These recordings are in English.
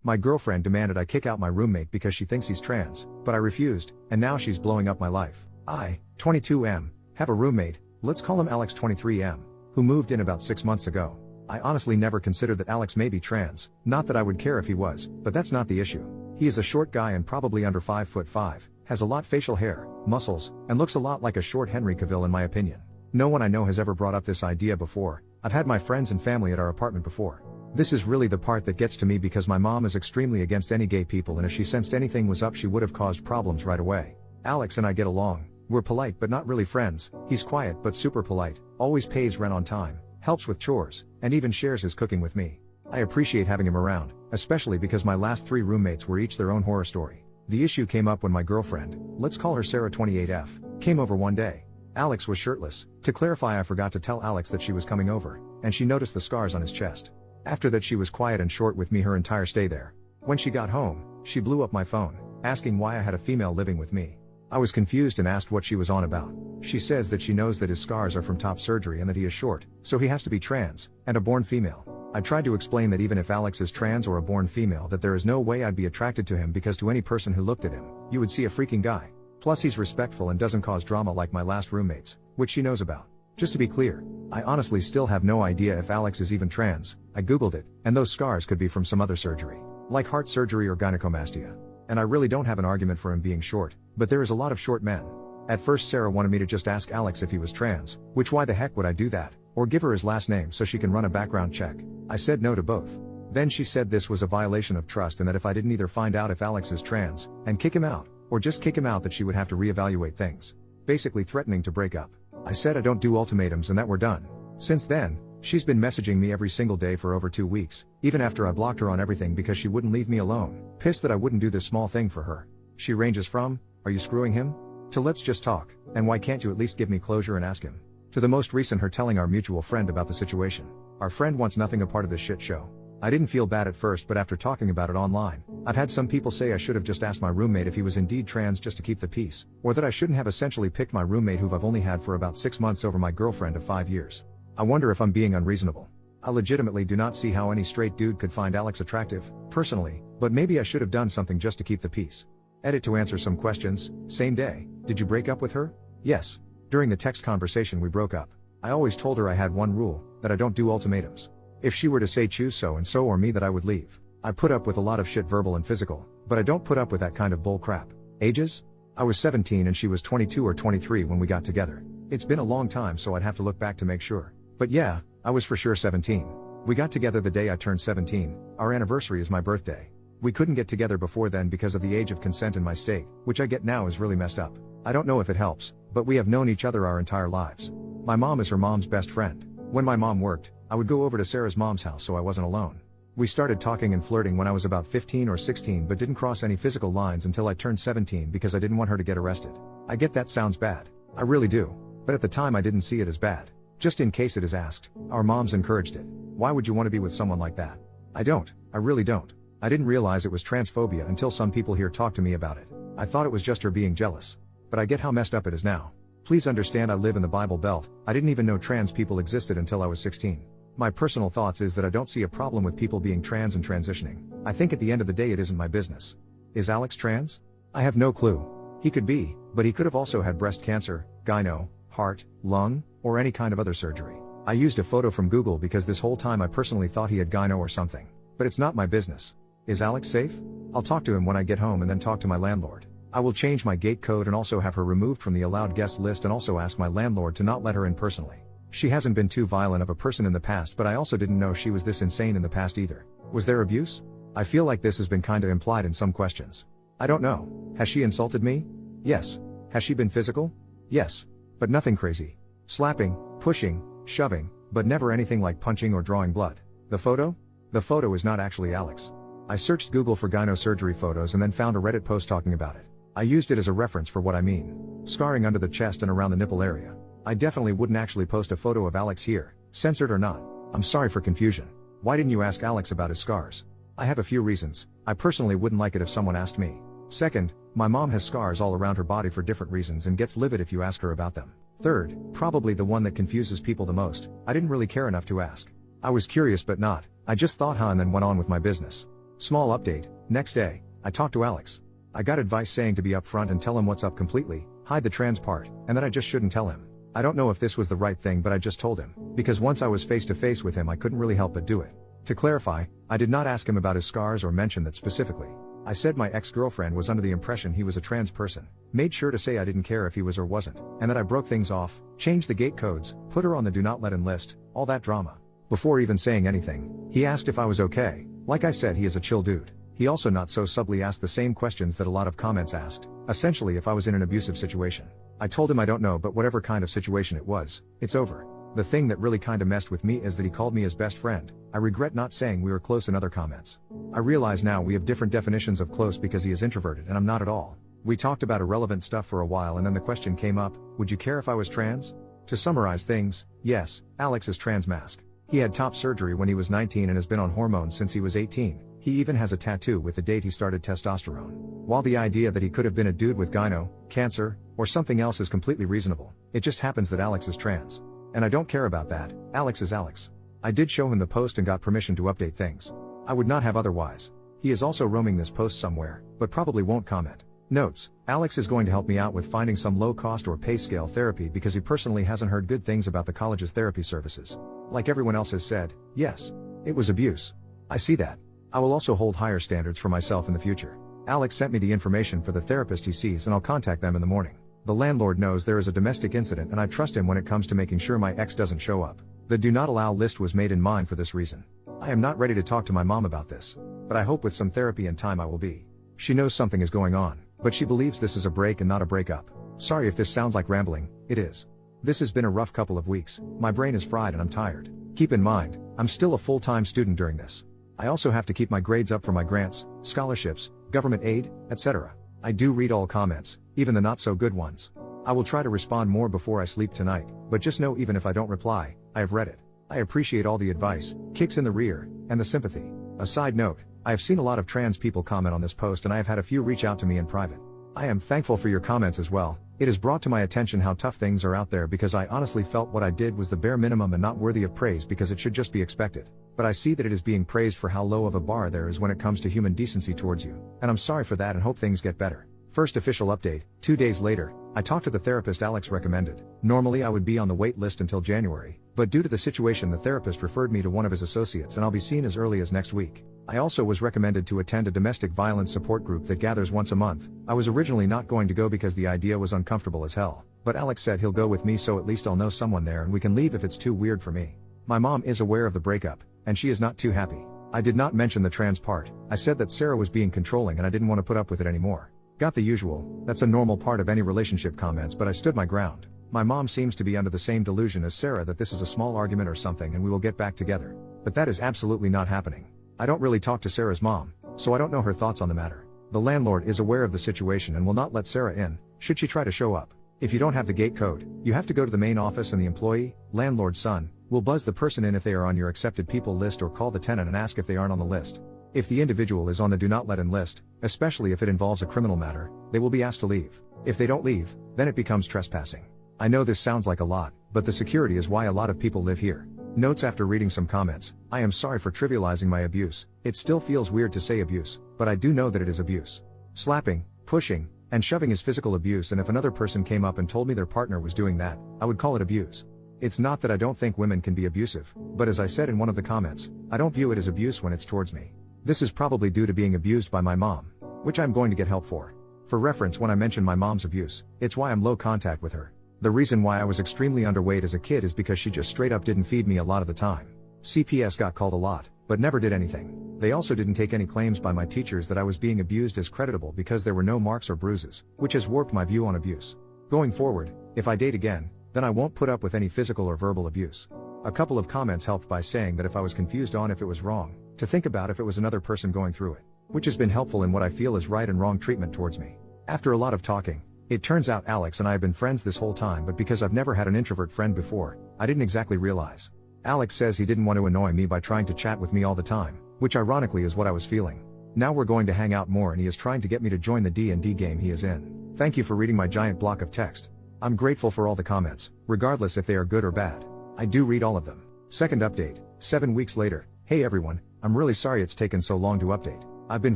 My girlfriend demanded I kick out my roommate because she thinks he's trans, but I refused, and now she's blowing up my life. I, 22M, have a roommate, let's call him Alex 23M, who moved in about 6 months ago. I honestly never considered that Alex may be trans, not that I would care if he was, but that's not the issue. He is a short guy and probably under 5'5", has a lot facial hair, muscles, and looks a lot like a short Henry Cavill in my opinion. No one I know has ever brought up this idea before. I've had my friends and family at our apartment before. This is really the part that gets to me because my mom is extremely against any gay people, and if she sensed anything was up she would have caused problems right away. Alex and I get along. We're polite but not really friends. He's quiet but super polite, always pays rent on time, helps with chores, and even shares his cooking with me. I appreciate having him around, especially because my last 3 roommates were each their own horror story. The issue came up when my girlfriend, let's call her Sarah 28F, came over one day. Alex was shirtless. To clarify, I forgot to tell Alex that she was coming over, and she noticed the scars on his chest. After that she was quiet and short with me her entire stay there. When she got home, she blew up my phone, asking why I had a female living with me. I was confused and asked what she was on about. She says that she knows that his scars are from top surgery and that he is short, so he has to be trans, and a born female. I tried to explain that even if Alex is trans or a born female, that there is no way I'd be attracted to him because to any person who looked at him, you would see a freaking guy. Plus he's respectful and doesn't cause drama like my last roommates, which she knows about. Just to be clear, I honestly still have no idea if Alex is even trans. I googled it, and those scars could be from some other surgery, like heart surgery or gynecomastia. And I really don't have an argument for him being short, but there is a lot of short men. At first Sarah wanted me to just ask Alex if he was trans, which why the heck would I do that, or give her his last name so she can run a background check. I said no to both. Then she said this was a violation of trust and that if I didn't either find out if Alex is trans, and kick him out, or just kick him out that she would have to reevaluate things. Basically threatening to break up. I said I don't do ultimatums and that we're done. Since then, she's been messaging me every single day for over 2 weeks, even after I blocked her on everything because she wouldn't leave me alone, pissed that I wouldn't do this small thing for her. She ranges from, "Are you screwing him?" to "Let's just talk, and why can't you at least give me closure and ask him?" to the most recent her telling our mutual friend about the situation. Our friend wants nothing a part of this shit show. I didn't feel bad at first, but after talking about it online, I've had some people say I should have just asked my roommate if he was indeed trans just to keep the peace, or that I shouldn't have essentially picked my roommate who I've only had for about 6 months over my girlfriend of 5 years. I wonder if I'm being unreasonable. I legitimately do not see how any straight dude could find Alex attractive, personally, but maybe I should have done something just to keep the peace. Edit to answer some questions. Same day, did you break up with her? Yes. During the text conversation we broke up. I always told her I had one rule, that I don't do ultimatums. If she were to say choose so and so or me, that I would leave. I put up with a lot of shit, verbal and physical, but I don't put up with that kind of bull crap. Ages? I was 17 and she was 22 or 23 when we got together. It's been a long time, so I'd have to look back to make sure. But yeah, I was for sure 17. We got together the day I turned 17, our anniversary is my birthday. We couldn't get together before then because of the age of consent in my state, which I get now is really messed up. I don't know if it helps, but we have known each other our entire lives. My mom is her mom's best friend. When my mom worked, I would go over to Sarah's mom's house so I wasn't alone. We started talking and flirting when I was about 15 or 16 but didn't cross any physical lines until I turned 17 because I didn't want her to get arrested. I get that sounds bad. I really do. But at the time I didn't see it as bad. Just in case it is asked, our moms encouraged it. Why would you want to be with someone like that? I don't. I really don't. I didn't realize it was transphobia until some people here talked to me about it. I thought it was just her being jealous. But I get how messed up it is now. Please understand I live in the Bible Belt. I didn't even know trans people existed until I was 16. My personal thoughts is that I don't see a problem with people being trans and transitioning. I think at the end of the day it isn't my business. Is Alex trans? I have no clue. He could be, but he could have also had breast cancer, gyno, heart, lung, or any kind of other surgery. I used a photo from Google because this whole time I personally thought he had gyno or something. But it's not my business. Is Alex safe? I'll talk to him when I get home and then talk to my landlord. I will change my gate code and also have her removed from the allowed guest list and also ask my landlord to not let her in personally. She hasn't been too violent of a person in the past, but I also didn't know she was this insane in the past either. Was there abuse? I feel like this has been kinda implied in some questions. I don't know. Has she insulted me? Yes. Has she been physical? Yes. But nothing crazy. Slapping, pushing, shoving, but never anything like punching or drawing blood. The photo? The photo is not actually Alex. I searched Google for gyno surgery photos and then found a Reddit post talking about it. I used it as a reference for what I mean. Scarring under the chest and around the nipple area. I definitely wouldn't actually post a photo of Alex here, censored or not. I'm sorry for confusion. Why didn't you ask Alex about his scars? I have a few reasons. I personally wouldn't like it if someone asked me. Second, my mom has scars all around her body for different reasons and gets livid if you ask her about them. Third, probably the one that confuses people the most, I didn't really care enough to ask. I was curious but not. I just thought and then went on with my business. Small update, next day, I talked to Alex. I got advice saying to be upfront and tell him what's up completely, hide the trans part, and that I just shouldn't tell him. I don't know if this was the right thing, but I just told him, because once I was face to face with him I couldn't really help but do it. To clarify, I did not ask him about his scars or mention that specifically. I said my ex-girlfriend was under the impression he was a trans person, made sure to say I didn't care if he was or wasn't, and that I broke things off, changed the gate codes, put her on the do not let in list, all that drama. Before even saying anything, he asked if I was okay. Like I said, he is a chill dude. He also not so subtly asked the same questions that a lot of comments asked, essentially if I was in an abusive situation. I told him I don't know, but whatever kind of situation it was, it's over. The thing that really kinda messed with me is that he called me his best friend. I regret not saying we were close in other comments. I realize now we have different definitions of close because he is introverted and I'm not at all. We talked about irrelevant stuff for a while and then the question came up, would you care if I was trans? To summarize things, yes, Alex is trans mask. He had top surgery when he was 19 and has been on hormones since he was 18. He even has a tattoo with the date he started testosterone. While the idea that he could have been a dude with gyno, cancer, or something else is completely reasonable, it just happens that Alex is trans. And I don't care about that, Alex is Alex. I did show him the post and got permission to update things. I would not have otherwise. He is also roaming this post somewhere, but probably won't comment. Notes, Alex is going to help me out with finding some low-cost or pay scale therapy because he personally hasn't heard good things about the college's therapy services. Like everyone else has said, yes, it was abuse. I see that. I will also hold higher standards for myself in the future. Alex sent me the information for the therapist he sees and I'll contact them in the morning. The landlord knows there is a domestic incident and I trust him when it comes to making sure my ex doesn't show up. The do not allow list was made in mind for this reason. I am not ready to talk to my mom about this, but I hope with some therapy and time I will be. She knows something is going on, but she believes this is a break and not a breakup. Sorry if this sounds like rambling, it is. This has been a rough couple of weeks, my brain is fried and I'm tired. Keep in mind, I'm still a full-time student during this. I also have to keep my grades up for my grants, scholarships, government aid, etc. I do read all comments, even the not so good ones. I will try to respond more before I sleep tonight, but just know even if I don't reply, I have read it. I appreciate all the advice, kicks in the rear, and the sympathy. A side note, I have seen a lot of trans people comment on this post and I have had a few reach out to me in private. I am thankful for your comments as well. It has brought to my attention how tough things are out there because I honestly felt what I did was the bare minimum and not worthy of praise because it should just be expected. But I see that it is being praised for how low of a bar there is when it comes to human decency towards you, and I'm sorry for that and hope things get better. First official update, 2 days later, I talked to the therapist Alex recommended. Normally I would be on the wait list until January, but due to the situation the therapist referred me to one of his associates and I'll be seen as early as next week. I also was recommended to attend a domestic violence support group that gathers once a month. I was originally not going to go because the idea was uncomfortable as hell, but Alex said he'll go with me so at least I'll know someone there and we can leave if it's too weird for me. My mom is aware of the breakup, and she is not too happy. I did not mention the trans part. I said that Sarah was being controlling and I didn't want to put up with it anymore. Got the usual, that's a normal part of any relationship comments, but I stood my ground. My mom seems to be under the same delusion as Sarah that this is a small argument or something and we will get back together. But that is absolutely not happening. I don't really talk to Sarah's mom, so I don't know her thoughts on the matter. The landlord is aware of the situation and will not let Sarah in, should she try to show up. If you don't have the gate code, you have to go to the main office and the employee, landlord's son, will buzz the person in if they are on your accepted people list or call the tenant and ask if they aren't on the list. If the individual is on the do not let in list, especially if it involves a criminal matter, they will be asked to leave. If they don't leave, then it becomes trespassing. I know this sounds like a lot, but the security is why a lot of people live here. Notes after reading some comments, I am sorry for trivializing my abuse. It still feels weird to say abuse, but I do know that it is abuse. Slapping, pushing, and shoving is physical abuse, and if another person came up and told me their partner was doing that, I would call it abuse. It's not that I don't think women can be abusive, but as I said in one of the comments, I don't view it as abuse when it's towards me. This is probably due to being abused by my mom, which I'm going to get help for. For reference, when I mention my mom's abuse, it's why I'm low contact with her. The reason why I was extremely underweight as a kid is because she just straight up didn't feed me a lot of the time. CPS got called a lot, but never did anything. They also didn't take any claims by my teachers that I was being abused as creditable because there were no marks or bruises, which has warped my view on abuse. Going forward, if I date again, then I won't put up with any physical or verbal abuse. A couple of comments helped by saying that if I was confused on if it was wrong, to think about if it was another person going through it, which has been helpful in what I feel is right and wrong treatment towards me. After a lot of talking, it turns out Alex and I have been friends this whole time, but because I've never had an introvert friend before, I didn't exactly realize. Alex says he didn't want to annoy me by trying to chat with me all the time, which ironically is what I was feeling. Now we're going to hang out more and he is trying to get me to join the D&D game he is in. Thank you for reading my giant block of text. I'm grateful for all the comments, regardless if they are good or bad. I do read all of them. Second update, 7 weeks later. Hey everyone, I'm really sorry it's taken so long to update. I've been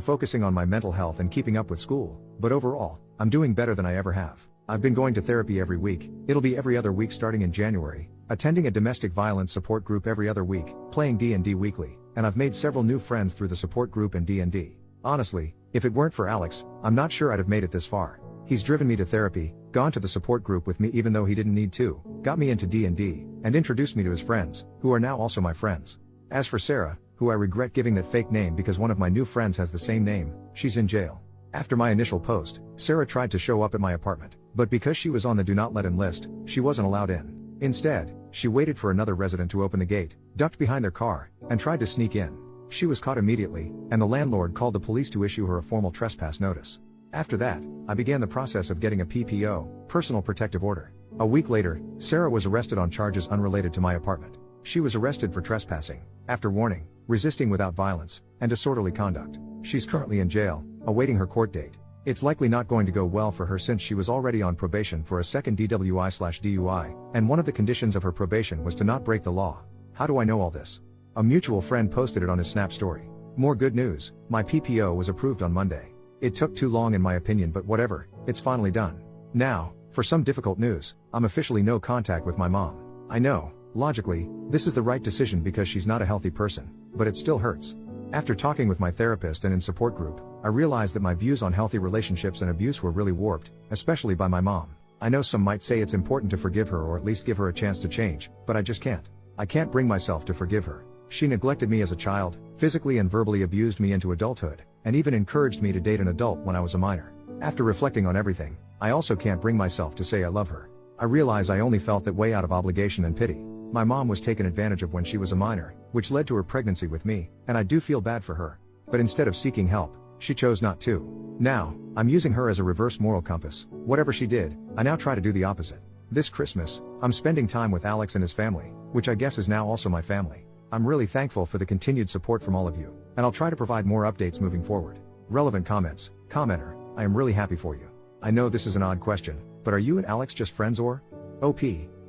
focusing on my mental health and keeping up with school, but overall, I'm doing better than I ever have. I've been going to therapy every week, it'll be every other week starting in January, attending a domestic violence support group every other week, playing D&D weekly, and I've made several new friends through the support group and D&D. Honestly, if it weren't for Alex, I'm not sure I'd have made it this far. He's driven me to therapy, gone to the support group with me even though he didn't need to, got me into D&D, and introduced me to his friends, who are now also my friends. As for Sarah, who I regret giving that fake name because one of my new friends has the same name, she's in jail. After my initial post, Sarah tried to show up at my apartment, but because she was on the do not let in list, she wasn't allowed in. Instead, she waited for another resident to open the gate, ducked behind their car, and tried to sneak in. She was caught immediately, and the landlord called the police to issue her a formal trespass notice. After that, I began the process of getting a PPO, personal protective order. A week later, Sarah was arrested on charges unrelated to my apartment. She was arrested for trespassing, after warning, resisting without violence, and disorderly conduct. She's currently in jail, awaiting her court date. It's likely not going to go well for her since she was already on probation for a second DWI/DUI, and one of the conditions of her probation was to not break the law. How do I know all this? A mutual friend posted it on his Snap story. More good news, my PPO was approved on Monday. It took too long in my opinion, but whatever, it's finally done. Now, for some difficult news, I'm officially no contact with my mom. I know, logically, this is the right decision because she's not a healthy person, but it still hurts. After talking with my therapist and in support group, I realized that my views on healthy relationships and abuse were really warped, especially by my mom. I know some might say it's important to forgive her or at least give her a chance to change, but I just can't. I can't bring myself to forgive her. She neglected me as a child, physically and verbally abused me into adulthood, and even encouraged me to date an adult when I was a minor. After reflecting on everything, I also can't bring myself to say I love her. I realize I only felt that way out of obligation and pity. My mom was taken advantage of when she was a minor, which led to her pregnancy with me, and I do feel bad for her. But instead of seeking help, she chose not to. Now, I'm using her as a reverse moral compass. Whatever she did, I now try to do the opposite. This Christmas, I'm spending time with Alex and his family, which I guess is now also my family. I'm really thankful for the continued support from all of you, and I'll try to provide more updates moving forward. Relevant comments. Commenter, I am really happy for you. I know this is an odd question, but are you and Alex just friends or? OP.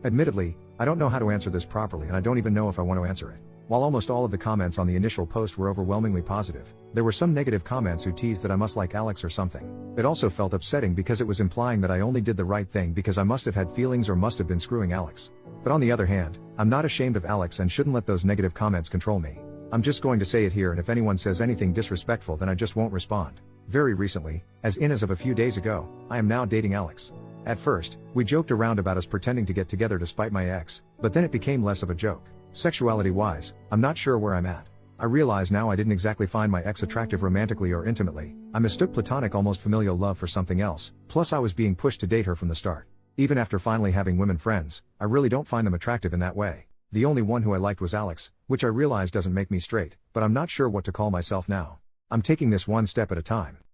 Admittedly, I don't know how to answer this properly and I don't even know if I want to answer it. While almost all of the comments on the initial post were overwhelmingly positive, there were some negative comments who teased that I must like Alex or something. It also felt upsetting because it was implying that I only did the right thing because I must have had feelings or must have been screwing Alex. But on the other hand, I'm not ashamed of Alex and shouldn't let those negative comments control me. I'm just going to say it here, and if anyone says anything disrespectful then I just won't respond. Very recently, as of a few days ago, I am now dating Alex. At first, we joked around about us pretending to get together despite my ex, but then it became less of a joke. Sexuality-wise, I'm not sure where I'm at. I realize now I didn't exactly find my ex attractive romantically or intimately. I mistook platonic almost familial love for something else, plus I was being pushed to date her from the start. Even after finally having women friends, I really don't find them attractive in that way. The only one who I liked was Alex, which I realize doesn't make me straight, but I'm not sure what to call myself now. I'm taking this one step at a time.